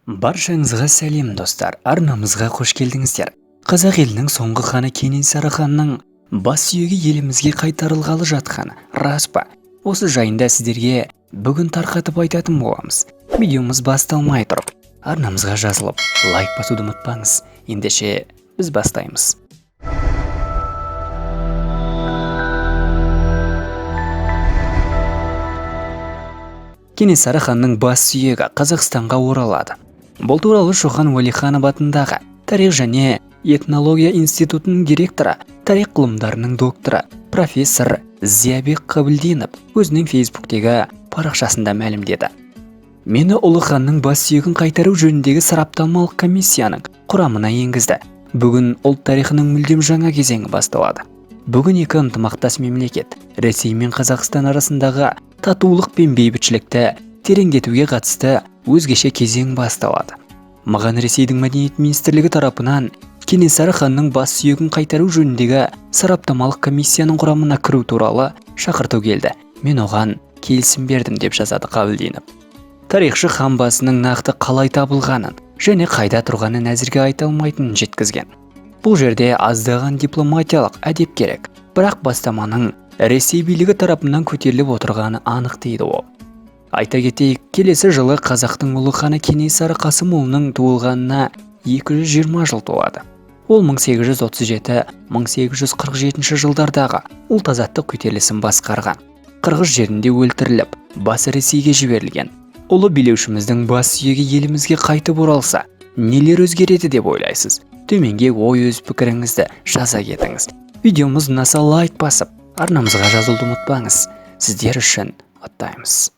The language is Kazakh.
Баршаңызға сәлем достар, арнамызға қош келдіңіздер. Қазақ елінің соңғы ханы Кенесары ханның бас сүйегі елімізге қайтарылғалы жатқаны рас па? Осы жайында сіздерге бүгін тарқатып айтатын боламыз. Видеомыз басталмай тұрып, арнамызға жазылып, лайк басуды ұмытпаңыз. Ендеше біз бастаймыз. Кенесары ханның бас сүйегі Қазақстанға оралады. Бұл туралы Шоқан Уәлиханов атындағы тарих және этнология институтының директоры, тарих ғылымдарының докторы, профессор Зиябек Қабылдинов өзінің фейсбуктегі парақшасында мәлімдеді. Мені ұлы ханның бас сүйегін қайтару жөніндегі сараптамалық комиссияның құрамына енгізді. Бүгін ұлт тарихының мүлдем жаңа кезеңі басталады. Бүгін екі ынтымақтас мемлекет, Ресей мен Қазақстан арасындағы татулық пен бейбітшілікті тереңдетуге қатысты өзгеше кезең басталады. Маған Ресейдің мәдениет министрлігі тарапынан Кенесары ханның бас сүйегін қайтару жөніндегі сараптамалық комиссияның құрамына кіру туралы шақырту келді. Мен оған келісім бердім, деп жазады Қабылдинов. Тарихшы хан басының нақты қалай табылғанын және қайда тұрғанын әзірге айта алмайтынын жеткізген. Бұл жерде аздаған дипломатиялық әдеп керек, бірақ бастаманың Ресей билігі тарапынан көтеріліп отырғаны анық, дейді ол. Айта кетейік, келесі жылы қазақтың ұлы ханы Кенесары Қасымұлының туылғанына 220 жыл толады. Ол 1837-1847 жылдардағы ұлт азаттық көтерілісін басқарған. Қырғыз жерінде өлтіріліп, басы Ресейге жіберілген. Ұлы билеушіміздің бас сүйегі елімізге қайтып оралса, нелер өзгереді деп ойлайсыз? Төменге ой өз пікіріңізді жаза кетіңіз. Видеомыз ұнаса лайк басып, арнамызға жазылуды ұмытпаңыз. Сіздер үшін аттаймыз.